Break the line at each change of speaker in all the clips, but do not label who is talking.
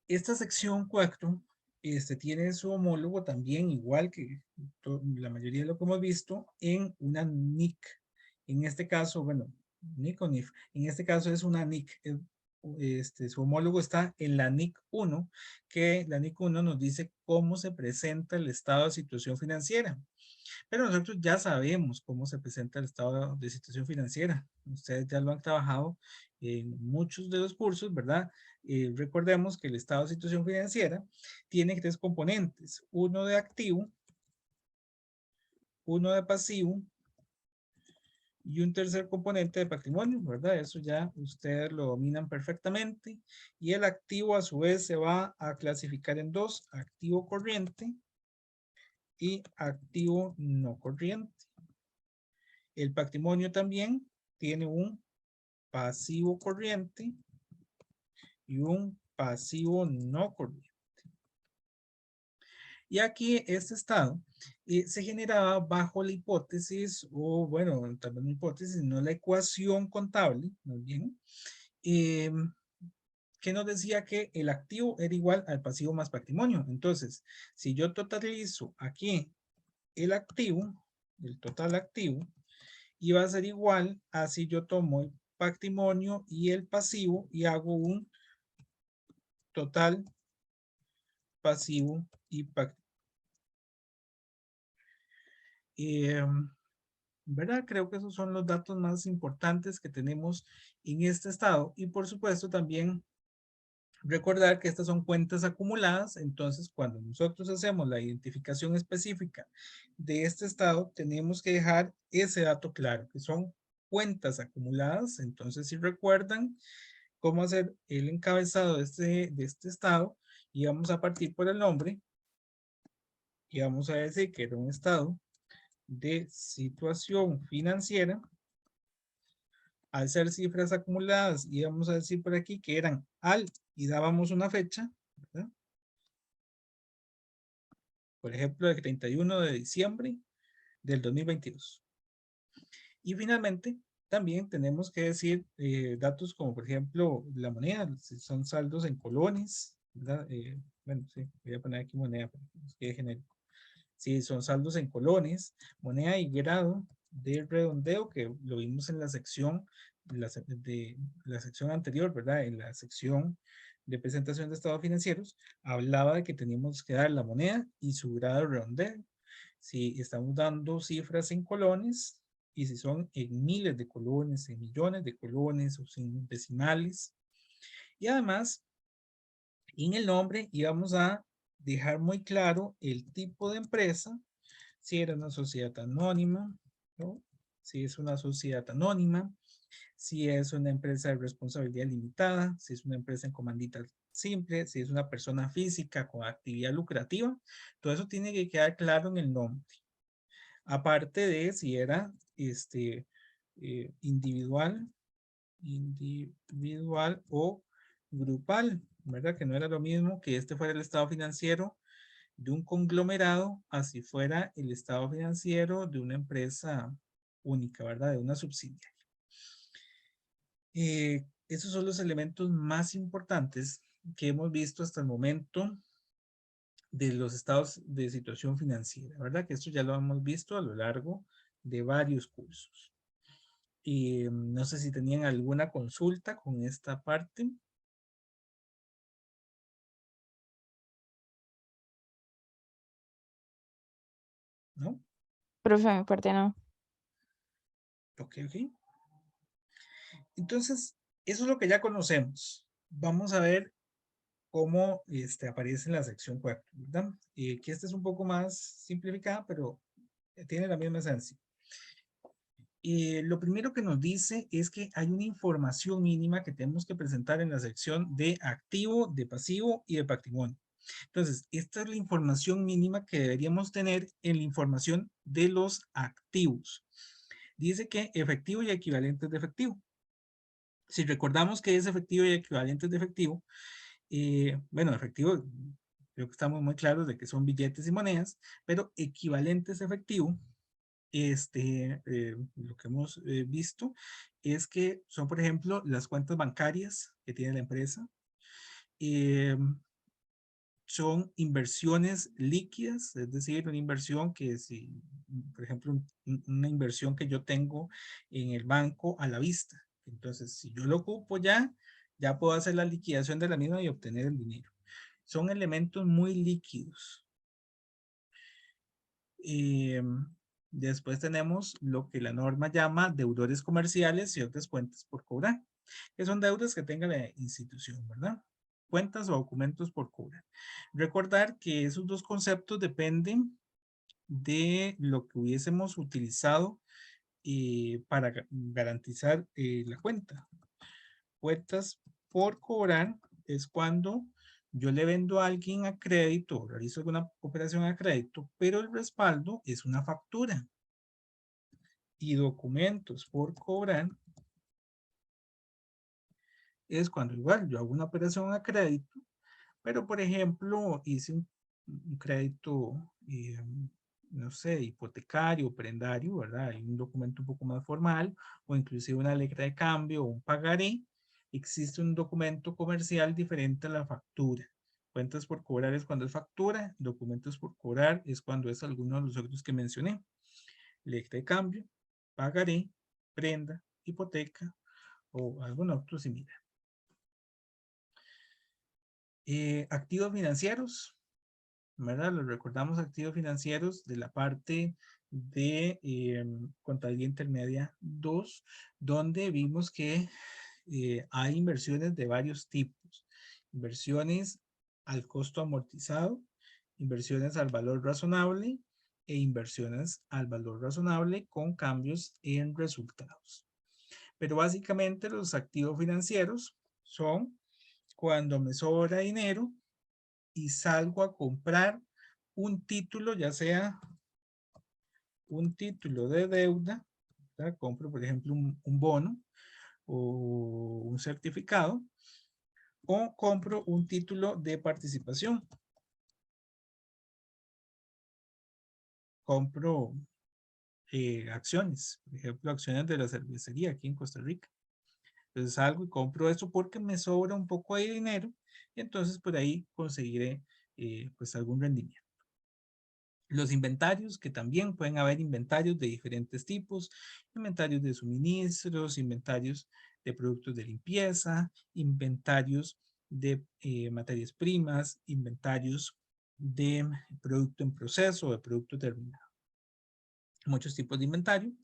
Esta sección 4 tiene su homólogo también, igual que la mayoría de lo que hemos visto, en una NIC. En este caso, bueno, NIC o NIF, en este caso es una NIC. Su homólogo está en la NIC 1, que la NIC 1 nos dice cómo se presenta el estado de situación financiera. Pero nosotros ya sabemos cómo se presenta el estado de situación financiera. Ustedes ya lo han trabajado en muchos de los cursos, ¿verdad? Recordemos que el estado de situación financiera tiene tres componentes: uno de activo, uno de pasivo y un tercer componente de patrimonio, ¿verdad? Eso ya ustedes lo dominan perfectamente. Y el activo a su vez se va a clasificar en dos: activo corriente y activo no corriente. El patrimonio también tiene un pasivo corriente y un pasivo no corriente. Y aquí este estado se generaba bajo la hipótesis, o bueno, también la hipótesis, no la ecuación contable, más bien, eh, que nos decía que el activo era igual al pasivo más patrimonio. Entonces, si yo totalizo aquí el activo, el total activo, iba a ser igual a si yo tomo el patrimonio y el pasivo y hago un total pasivo y patrimonio. ¿Verdad? Creo que esos son los datos más importantes que tenemos en este estado. Y por supuesto también recordar que estas son cuentas acumuladas. Entonces, cuando nosotros hacemos la identificación específica de este estado, tenemos que dejar ese dato claro, que son cuentas acumuladas. Entonces, si recuerdan cómo hacer el encabezado de este estado, y vamos a partir por el nombre y vamos a decir que era un estado de situación financiera. Al ser cifras acumuladas, íbamos a decir por aquí que eran al y dábamos una fecha, ¿verdad? Por ejemplo, el 31 de diciembre del 2022. Y finalmente, también tenemos que decir datos como, por ejemplo, la moneda, si son saldos en colones, ¿verdad? Bueno, sí, voy a poner aquí moneda para que nos quede genérico. Si son saldos en colones, moneda y grado de redondeo, que lo vimos en la sección de la sección anterior, ¿verdad? En la sección de presentación de estados financieros, hablaba de que teníamos que dar la moneda y su grado de redondeo. Si estamos dando cifras en colones y si son en miles de colones, en millones de colones o en decimales. Y además, en el nombre íbamos a dejar muy claro el tipo de empresa, si era una sociedad anónima, ¿no? Si es una sociedad anónima, si es una empresa de responsabilidad limitada, si es una empresa en comandita simple, si es una persona física con actividad lucrativa. Todo eso tiene que quedar claro en el nombre. Aparte de si era individual, individual o grupal, ¿verdad? Que no era lo mismo que este fuera el estado financiero de un conglomerado, así fuera el estado financiero de una empresa única, ¿verdad? De una subsidiaria. Esos son los elementos más importantes que hemos visto hasta el momento de los estados de situación financiera, ¿verdad? Que esto ya lo hemos visto a lo largo de varios cursos. Y no sé si tenían alguna consulta con esta parte, ¿no?
Profe, mi parte no.
Ok, ok. Entonces, eso es lo que ya conocemos. Vamos a ver cómo aparece en la sección 4, ¿verdad? Que esta es un poco más simplificada, pero tiene la misma esencia. Lo primero que nos dice es que hay una información mínima que tenemos que presentar en la sección de activo, de pasivo y de patrimonio. Entonces, esta es la información mínima que deberíamos tener en la información de los activos. Dice que efectivo y equivalentes de efectivo. Si recordamos que es efectivo y equivalentes de efectivo, bueno, efectivo, creo que estamos muy claros de que son billetes y monedas, pero equivalentes a efectivo, lo que hemos visto es que son, por ejemplo, las cuentas bancarias que tiene la empresa, son inversiones líquidas, es decir, una inversión que si, por ejemplo, una inversión que yo tengo en el banco a la vista. Entonces, si yo lo ocupo ya, ya puedo hacer la liquidación de la misma y obtener el dinero. Son elementos muy líquidos. Después tenemos lo que la norma llama deudores comerciales y otras cuentas por cobrar, que son deudas que tenga la institución, ¿verdad? Cuentas o documentos por cobrar. Recordar que esos dos conceptos dependen de lo que hubiésemos utilizado para garantizar la cuenta. Cuentas por cobrar es cuando yo le vendo a alguien a crédito, realizo alguna operación a crédito, pero el respaldo es una factura. Y documentos por cobrar es cuando igual yo hago una operación a crédito, pero por ejemplo hice un crédito, no sé, hipotecario, prendario, ¿verdad? Hay un documento un poco más formal o inclusive una letra de cambio o un pagaré. Existe un documento comercial diferente a la factura. Cuentas por cobrar es cuando es factura, documentos por cobrar es cuando es alguno de los otros que mencioné. Letra de cambio, pagaré, prenda, hipoteca o algún otro similar. Activos financieros, ¿verdad? Los recordamos activos financieros de la parte de contabilidad intermedia 2, donde vimos que hay inversiones de varios tipos. Inversiones al costo amortizado, inversiones al valor razonable e inversiones al valor razonable con cambios en resultados. Pero básicamente los activos financieros son cuando me sobra dinero y salgo a comprar un título, ya sea un título de deuda, ¿verdad? Compro por ejemplo un bono o un certificado, o compro un título de participación. Compro acciones, por ejemplo, acciones de la cervecería aquí en Costa Rica. Entonces salgo y compro eso porque me sobra un poco de dinero y entonces por ahí conseguiré pues algún rendimiento. Los inventarios, que también pueden haber inventarios de diferentes tipos, inventarios de suministros, inventarios de productos de limpieza, inventarios de materias primas, inventarios de producto en proceso, de producto terminado. Muchos tipos de inventario.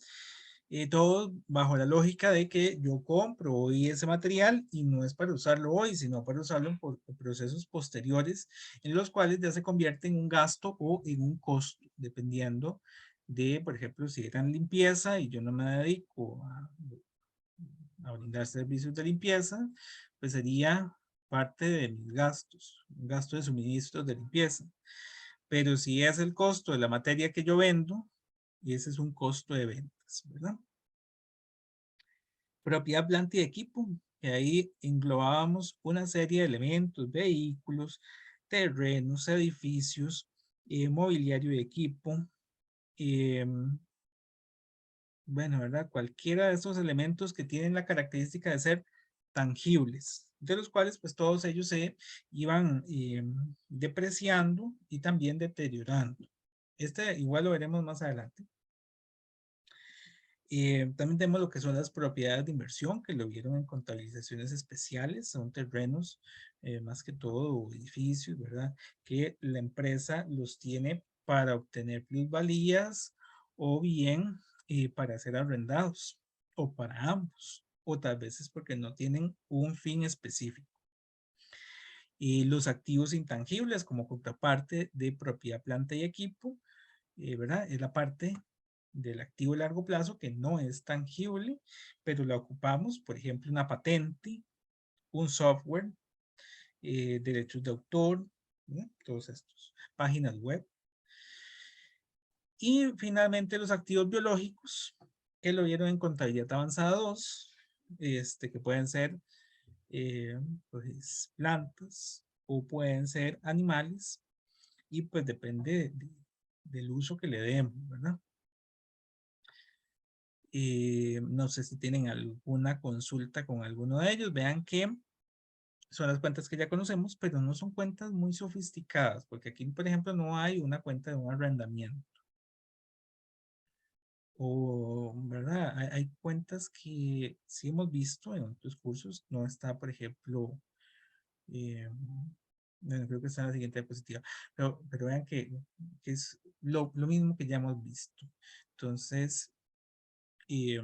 Todo bajo la lógica de que yo compro hoy ese material y no es para usarlo hoy, sino para usarlo en procesos posteriores en los cuales ya se convierte en un gasto o en un costo, dependiendo de, por ejemplo, si eran limpieza y yo no me dedico a brindar servicios de limpieza, pues sería parte de mis gastos, un gasto de suministros de limpieza. Pero si es el costo de la materia que yo vendo, y ese es un costo de ventas, ¿verdad? Propiedad, planta y equipo, que ahí englobábamos una serie de elementos, vehículos, terrenos, edificios, mobiliario y equipo. Bueno, ¿verdad? Cualquiera de estos elementos que tienen la característica de ser tangibles, de los cuales pues todos ellos se iban depreciando y también deteriorando. Este igual lo veremos más adelante. También tenemos lo que son las propiedades de inversión, que lo vieron en contabilizaciones especiales, son terrenos, más que todo edificios, ¿verdad? Que la empresa los tiene para obtener plusvalías o bien para ser arrendados o para ambos, o tal vez es porque no tienen un fin específico. Y los activos intangibles como contraparte de propiedad, planta y equipo, ¿verdad? Es la parte del activo a largo plazo que no es tangible, pero la ocupamos, por ejemplo, una patente, un software, derechos de autor, ¿no? Todos estos, páginas web. Y finalmente los activos biológicos, que lo vieron en contabilidad avanzada 2, que pueden ser pues, plantas o pueden ser animales, y pues depende del uso que le demos, ¿verdad? No sé si tienen alguna consulta con alguno de ellos. Vean que son las cuentas que ya conocemos, pero no son cuentas muy sofisticadas, porque aquí, por ejemplo, no hay una cuenta de un arrendamiento. O, ¿verdad? Hay cuentas que sí hemos visto en otros cursos. No está, por ejemplo, eh, bueno, creo que está en la siguiente diapositiva. Pero vean que es lo mismo que ya hemos visto. Entonces, eh,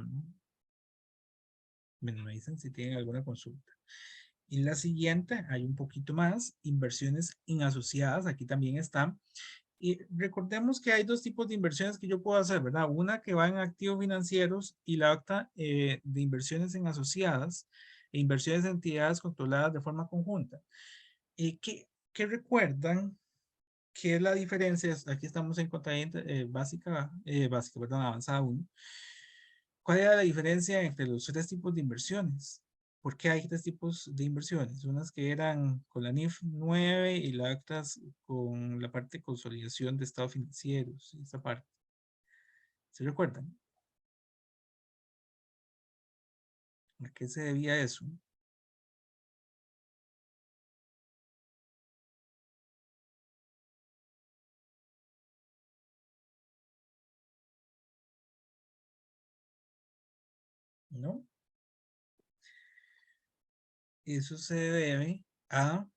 bueno, me dicen si tienen alguna consulta. Y la siguiente, hay un poquito más, inversiones inasociadas, aquí también están. Y recordemos que hay dos tipos de inversiones que yo puedo hacer, ¿verdad? Una que va en activos financieros y la otra de inversiones en asociadas e inversiones en entidades controladas de forma conjunta. ¿Qué recuerdan? ¿Qué es la diferencia? Aquí estamos en contabilidad básica, perdón, avanzada 1. ¿Cuál era la diferencia entre los tres tipos de inversiones? ¿Por qué hay tres tipos de inversiones? Unas que eran con la NIF 9 y las otras con la parte de consolidación de estados financieros. Esa parte. ¿Se recuerdan? ¿A qué se debía eso? ¿No? Eso se debe a,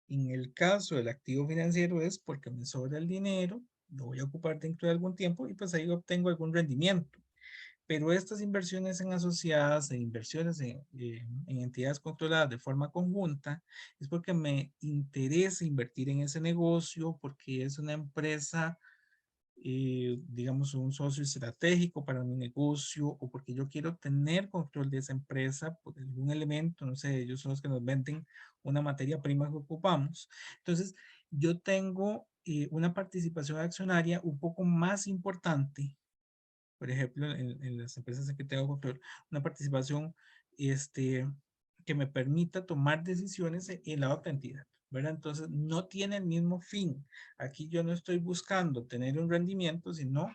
en el caso del activo financiero, es porque me sobra el dinero, lo voy a ocupar dentro de algún tiempo y pues ahí obtengo algún rendimiento. Pero estas inversiones en asociadas e inversiones en entidades controladas de forma conjunta es porque me interesa invertir en ese negocio, porque es una empresa, digamos, un socio estratégico para mi negocio, o porque yo quiero tener control de esa empresa por algún elemento, no sé, ellos son los que nos venden una materia prima que ocupamos. Entonces, yo tengo una participación accionaria un poco más importante, por ejemplo, en las empresas en que tengo control, una participación este, que me permita tomar decisiones en la otra entidad, ¿verdad? Entonces, no tiene el mismo fin. Aquí yo no estoy buscando tener un rendimiento, sino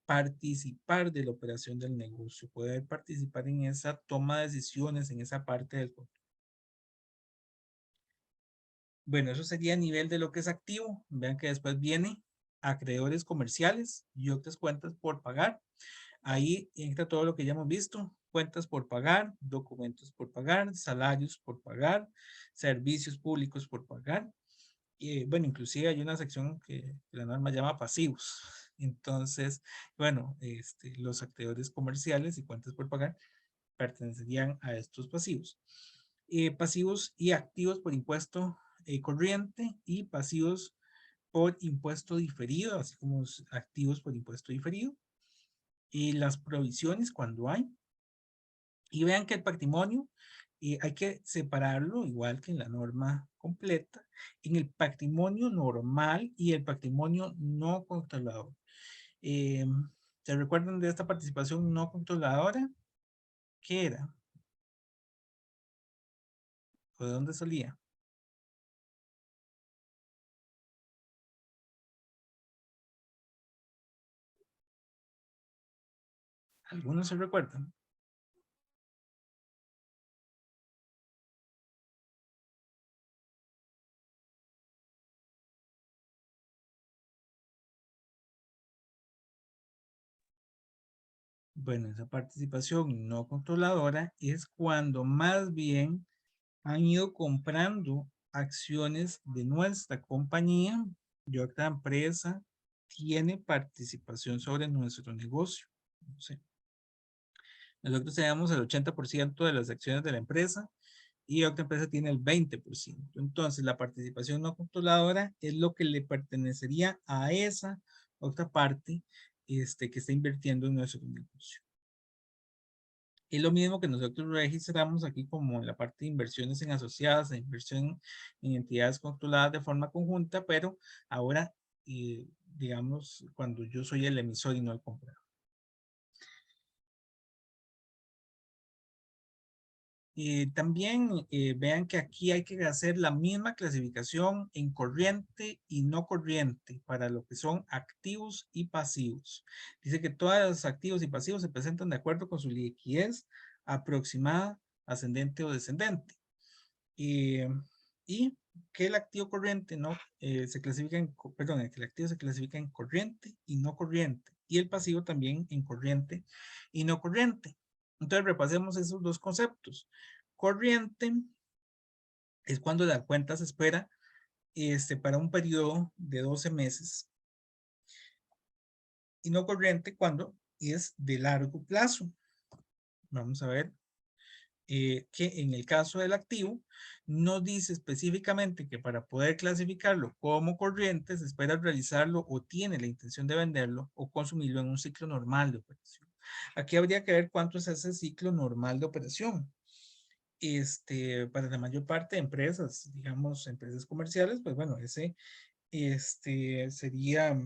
participar de la operación del negocio, poder participar en esa toma de decisiones, en esa parte del control. Bueno, eso sería a nivel de lo que es activo. Vean que después viene acreedores comerciales y otras cuentas por pagar. Ahí entra todo lo que ya hemos visto: cuentas por pagar, documentos por pagar, salarios por pagar, servicios públicos por pagar. Y bueno, inclusive hay una sección que la norma llama pasivos. Entonces, bueno, los acreedores comerciales y cuentas por pagar pertenecerían a estos pasivos. Pasivos y activos por impuesto corriente y pasivos por impuesto diferido, así como activos por impuesto diferido, y las provisiones cuando hay. Y vean que el patrimonio hay que separarlo, igual que en la norma completa, en el patrimonio normal y el patrimonio no controlador. Eh, ¿Se recuerdan de esta participación no controladora? ¿Qué era? ¿O de dónde salía? ¿Algunos se recuerdan? Bueno, esa participación no controladora es cuando más bien han ido comprando acciones de nuestra compañía y otra empresa tiene participación sobre nuestro negocio. No sé. Nosotros tenemos el 80% de las acciones de la empresa y otra empresa tiene el 20%. Entonces, la participación no controladora es lo que le pertenecería a esa otra parte que está invirtiendo en nuestro negocio. Es lo mismo que nosotros registramos aquí como en la parte de inversiones en asociadas, e inversión en entidades controladas de forma conjunta, pero ahora, digamos, cuando yo soy el emisor y no el comprador. También vean que aquí hay que hacer la misma clasificación en corriente y no corriente para lo que son activos y pasivos. Dice que todos los activos y pasivos se presentan de acuerdo con su liquidez aproximada, ascendente o descendente. y que el activo corriente no se clasifica en, perdón, que el activo se clasifica en corriente y no corriente, y el pasivo también en corriente y no corriente. Entonces repasemos esos dos conceptos. Corriente es cuando la cuenta se espera para un periodo de 12 meses, y no corriente cuando es de largo plazo. Vamos a ver que en el caso del activo no dice específicamente que para poder clasificarlo como corriente se espera realizarlo o tiene la intención de venderlo o consumirlo en un ciclo normal de operación. Aquí habría que ver cuánto es ese ciclo normal de operación. Para la mayor parte de empresas, digamos, empresas comerciales, pues bueno, ese sería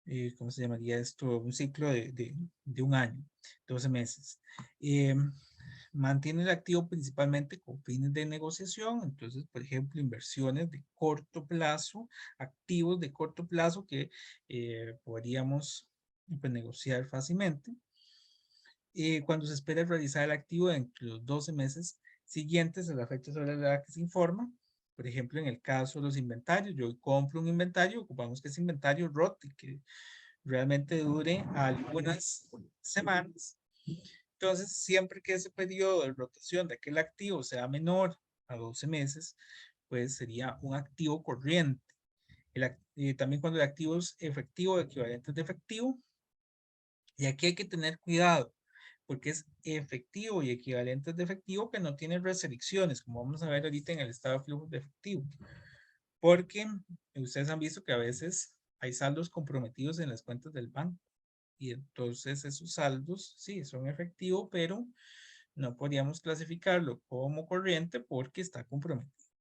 eh, ¿cómo se llamaría esto? Un ciclo de un año, 12 meses. Mantiene el activo principalmente con fines de negociación. Entonces, por ejemplo, inversiones de corto plazo, activos de corto plazo que podríamos pues, negociar fácilmente. Cuando se espera realizar el activo entre los 12 meses siguientes a la fecha sobre la que se informa. Por ejemplo, en el caso de los inventarios, yo compro un inventario, ocupamos que ese inventario rote, que realmente dure algunas semanas. Entonces, siempre que ese periodo de rotación de aquel activo sea menor a 12 meses, pues sería un activo corriente. También cuando el activo es efectivo o equivalente de efectivo, y aquí hay que tener cuidado, porque es efectivo y equivalente de efectivo que no tiene restricciones, como vamos a ver ahorita en el estado de flujo de efectivo. Porque ustedes han visto que a veces hay saldos comprometidos en las cuentas del banco. Y entonces esos saldos, sí, son efectivos, pero no podríamos clasificarlo como corriente porque está comprometido.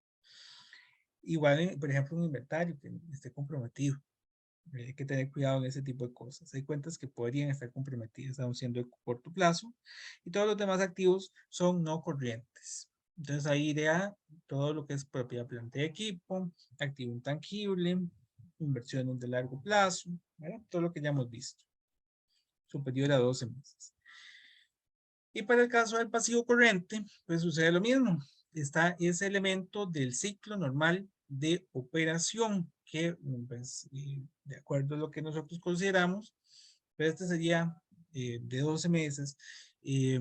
Igual, por ejemplo, un inventario que esté comprometido. Hay que tener cuidado en ese tipo de cosas. Hay cuentas que podrían estar comprometidas, aún siendo de corto plazo, y todos los demás activos son no corrientes. Entonces ahí iría todo lo que es propiedad, planta de equipo, activo intangible, inversiones de largo plazo, ¿verdad? Todo lo que ya hemos visto, superior a 12 meses. Y para el caso del pasivo corriente, pues sucede lo mismo. Está ese elemento del ciclo normal de operación que, pues, de acuerdo a lo que nosotros consideramos, pues este sería de 12 meses. Eh,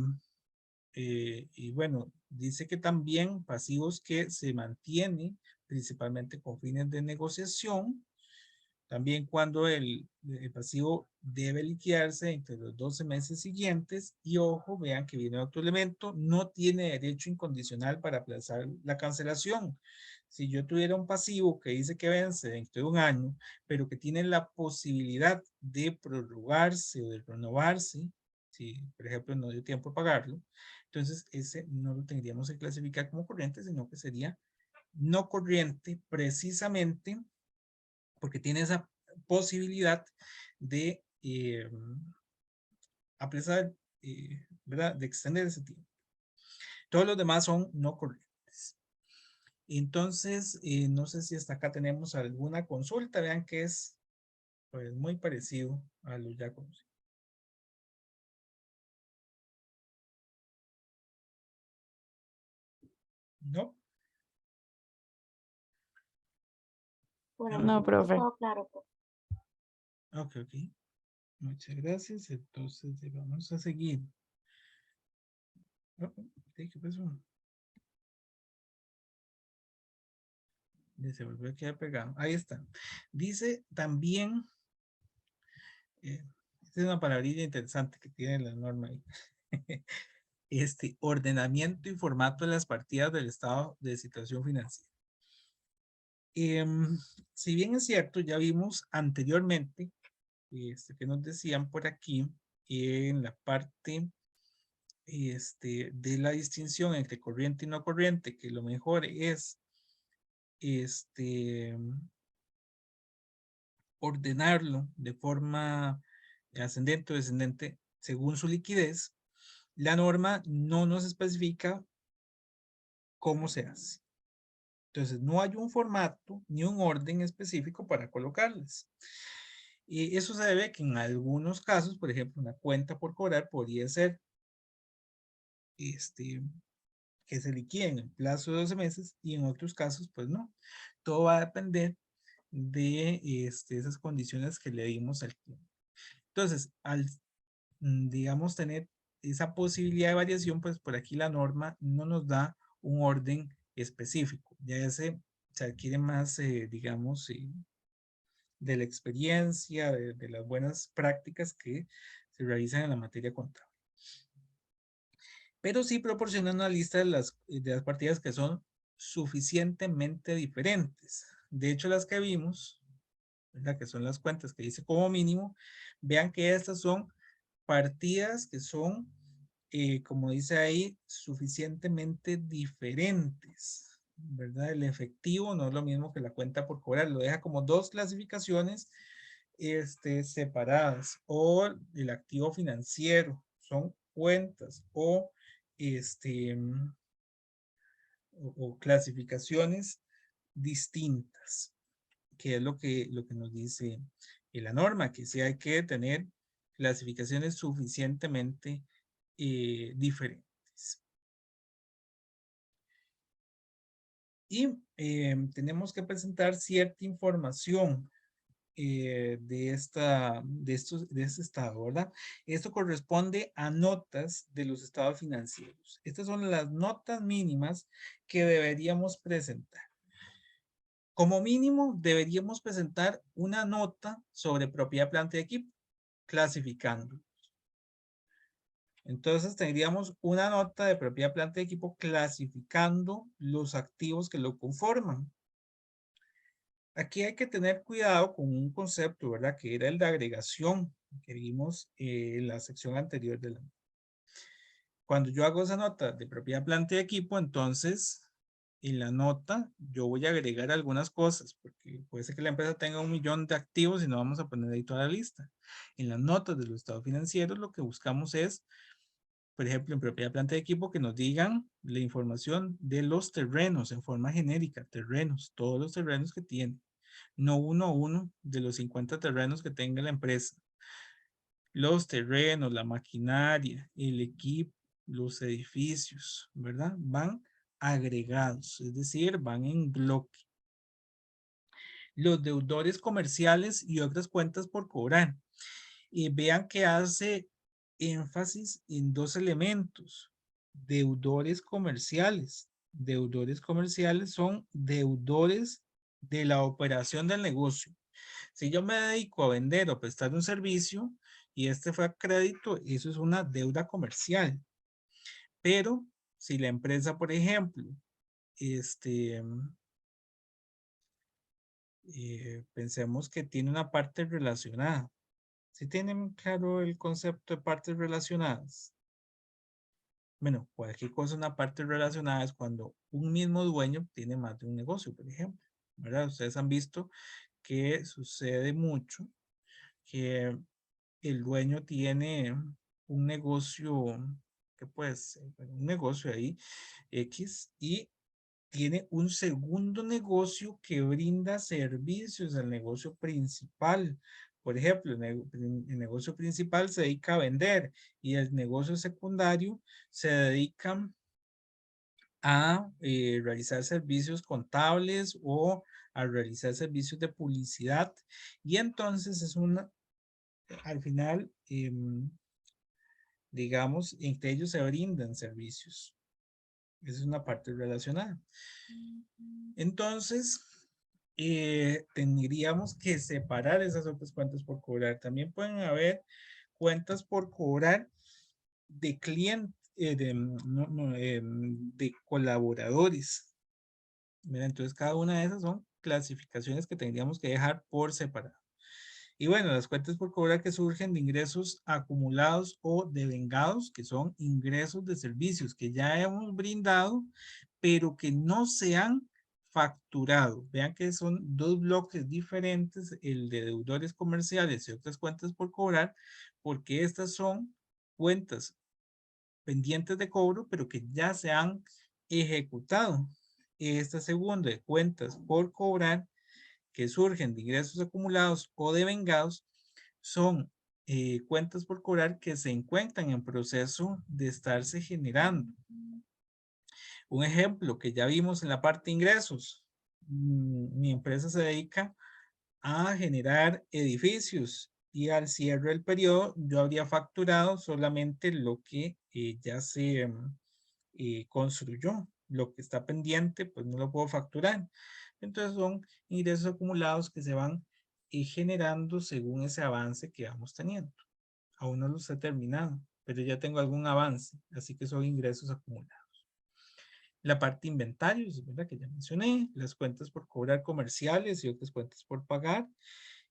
y bueno, dice que también pasivos que se mantienen principalmente con fines de negociación. También cuando el pasivo debe liquidarse entre los 12 meses siguientes, y ojo, vean que viene otro elemento, no tiene derecho incondicional para aplazar la cancelación. Si yo tuviera un pasivo que dice que vence dentro de un año, pero que tiene la posibilidad de prorrogarse o de renovarse, si por ejemplo no dio tiempo a pagarlo, entonces ese no lo tendríamos que clasificar como corriente, sino que sería no corriente precisamente porque tiene esa posibilidad de apresar, ¿verdad? De extender ese tiempo. Todos los demás son no corrientes. Entonces, no sé si hasta acá tenemos alguna consulta. Vean que es pues, muy parecido a lo ya conocido. ¿No?
Por el
No.
No,
momento
profe.
todo claro.
Ok, ok. Muchas gracias. Entonces, vamos a seguir. Oh, ¿qué pasó? Ya se volvió a quedar pegado. Ahí está. Dice también, esta es una palabrilla interesante que tiene la norma ahí. Ordenamiento y formato de las partidas del estado de situación financiera. Si bien es cierto, ya vimos anteriormente que nos decían por aquí en la parte de la distinción entre corriente y no corriente, que lo mejor es ordenarlo de forma ascendente o descendente según su liquidez. La norma no nos especifica cómo se hace. Entonces, no hay un formato ni un orden específico para colocarles. Y eso se debe a que en algunos casos, por ejemplo, una cuenta por cobrar podría ser que se liquiden en el plazo de 12 meses y en otros casos, pues no. Todo va a depender de esas condiciones que le dimos al cliente. Entonces, al, digamos, tener esa posibilidad de variación, pues por aquí la norma no nos da un orden específico. Ya ese se adquiere más, digamos, de la experiencia, de las buenas prácticas que se realizan en la materia contable. Pero sí proporciona una lista de las partidas que son suficientemente diferentes. De hecho, las que vimos, ¿verdad? Que son las cuentas que dice como mínimo, vean que estas son partidas que son, como dice ahí, suficientemente diferentes, ¿verdad? El efectivo no es lo mismo que la cuenta por cobrar, lo deja como dos clasificaciones separadas, o el activo financiero, son cuentas, o este, o clasificaciones distintas, que es lo que nos dice la norma, que sí hay que tener clasificaciones suficientemente diferentes. Y tenemos que presentar cierta información de este estado, ¿verdad? Esto corresponde a notas de los estados financieros. Estas son las notas mínimas que deberíamos presentar. Como mínimo, deberíamos presentar una nota sobre propiedad, planta y equipo, clasificando. Entonces tendríamos una nota de propiedad, planta y equipo clasificando los activos que lo conforman. Aquí hay que tener cuidado con un concepto, ¿verdad? Que era el de agregación, que vimos en la sección anterior de la... Cuando yo hago esa nota de propiedad, planta y equipo, entonces en la nota yo voy a agregar algunas cosas, porque puede ser que la empresa tenga 1.000.000 de activos y no vamos a poner ahí toda la lista. En las notas de los estados financieros lo que buscamos es, por ejemplo, en propiedad, planta y equipo, que nos digan la información de los terrenos en forma genérica, terrenos, todos los terrenos que tiene, no uno a uno de los 50 terrenos que tenga la empresa. Los terrenos, la maquinaria, el equipo, los edificios, ¿verdad? Van agregados, es decir, van en bloque. Los deudores comerciales y otras cuentas por cobrar. Y vean que hace énfasis en dos elementos. Deudores comerciales. Deudores comerciales son deudores de la operación del negocio. Si yo me dedico a vender o prestar un servicio y este fue a crédito, eso es una deuda comercial. Pero si la empresa, por ejemplo, pensemos que tiene una parte relacionada. ¿Sí tienen claro el concepto de partes relacionadas? Bueno, cualquier cosa, una parte relacionada es cuando un mismo dueño tiene más de un negocio, por ejemplo, ¿verdad? Ustedes han visto que sucede mucho que el dueño tiene un negocio, que puede ser, un negocio ahí, X, y tiene un segundo negocio que brinda servicios al negocio principal. Por ejemplo, el negocio principal se dedica a vender y el negocio secundario se dedica a realizar servicios contables o a realizar servicios de publicidad. Y entonces es una, al final, digamos, entre ellos se brindan servicios. Esa es una parte relacionada. Entonces, tendríamos que separar esas otras cuentas por cobrar. También pueden haber cuentas por cobrar de clientes, de colaboradores. Mira, entonces, cada una de esas son clasificaciones que tendríamos que dejar por separado. Y bueno, las cuentas por cobrar que surgen de ingresos acumulados o devengados, que son ingresos de servicios que ya hemos brindado, pero que no se han facturado. Vean que son dos bloques diferentes, el de deudores comerciales y otras cuentas por cobrar, porque estas son cuentas pendientes de cobro, pero que ya se han ejecutado. Esta segunda de cuentas por cobrar que surgen de ingresos acumulados o devengados son cuentas por cobrar que se encuentran en proceso de estarse generando. Un ejemplo que ya vimos en la parte de ingresos. Mi empresa se dedica a generar edificios y al cierre del periodo yo habría facturado solamente lo que ya se construyó. Lo que está pendiente, pues no lo puedo facturar. Entonces son ingresos acumulados que se van generando según ese avance que vamos teniendo. Aún no los he terminado, pero ya tengo algún avance, así que son ingresos acumulados. La parte de inventarios, ¿verdad? Que ya mencioné, las cuentas por cobrar comerciales y otras cuentas por pagar.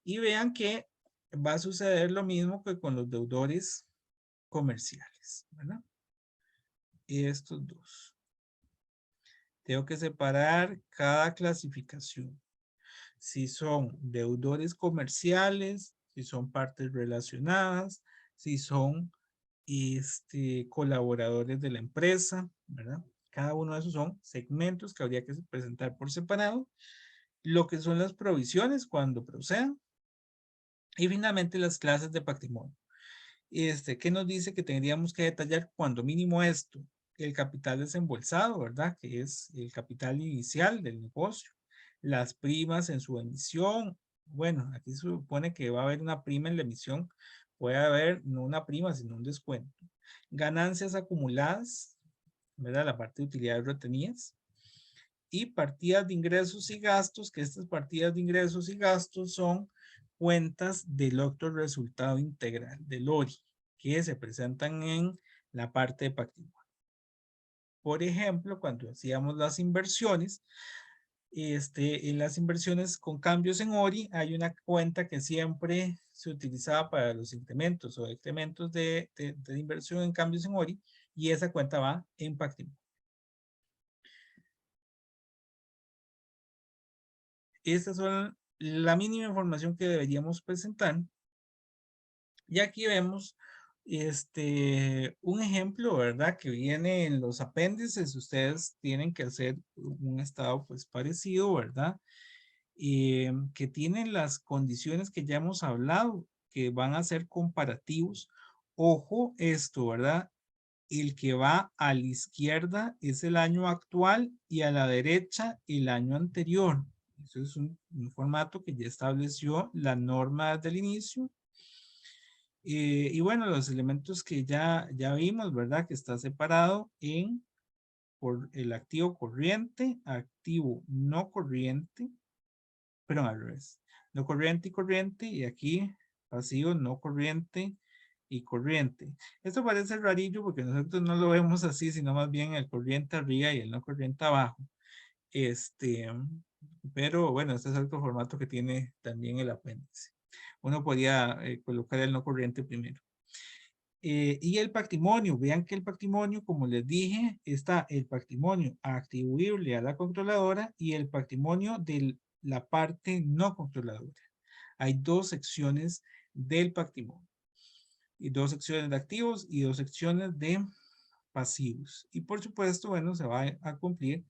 Y vean que va a suceder lo mismo que con los deudores comerciales, ¿verdad? Y estos dos. Tengo que separar cada clasificación. Si son deudores comerciales, si son partes relacionadas, si son colaboradores de la empresa, ¿verdad? Cada uno de esos son segmentos que habría que presentar por separado. Lo que son las provisiones cuando procedan. Y finalmente las clases de patrimonio. ¿Qué nos dice que tendríamos que detallar cuando mínimo esto? El capital desembolsado, ¿verdad? Que es el capital inicial del negocio. Las primas en su emisión. Bueno, aquí se supone que va a haber una prima en la emisión. Puede haber no una prima, sino un descuento. Ganancias acumuladas, ¿verdad? La parte de utilidades retenidas. Y partidas de ingresos y gastos, que estas partidas de ingresos y gastos son cuentas del otro resultado integral, del ORI, que se presentan en la parte de patrimonio. Por ejemplo, cuando hacíamos las inversiones, en las inversiones con cambios en ORI, hay una cuenta que siempre se utilizaba para los incrementos o decrementos de inversión en cambios en ORI, y esa cuenta va en patrimonio. Estas son la mínima información que deberíamos presentar. Y aquí vemos un ejemplo, ¿verdad? Que viene en los apéndices. Ustedes tienen que hacer un estado pues parecido, ¿verdad? Que tienen las condiciones que ya hemos hablado, que van a ser comparativos. Ojo esto, ¿verdad? El que va a la izquierda es el año actual y a la derecha el año anterior. Eso es un formato que ya estableció la norma desde el inicio. Y bueno, los elementos que ya vimos, ¿verdad? Que está separado por el activo corriente, activo no corriente, perdón, al revés. No corriente y corriente, y aquí pasivo no corriente y corriente. Esto parece rarillo porque nosotros no lo vemos así, sino más bien el corriente arriba y el no corriente abajo. Pero bueno, este es otro formato que tiene también el apéndice. Uno podría colocar el no corriente primero. Y el patrimonio, vean que el patrimonio, como les dije, está el patrimonio atribuible a la controladora y el patrimonio de la parte no controladora. Hay dos secciones del patrimonio. Y dos secciones de activos y dos secciones de pasivos. Y por supuesto, bueno, se va a cumplir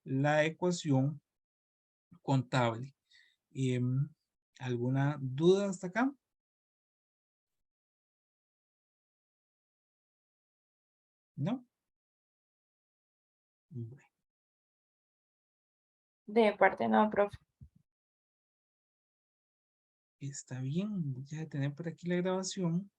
la ecuación contable. ¿Alguna duda hasta acá? ¿No? Bueno,
De parte no, profe.
está bien. Voy a tener por aquí la grabación.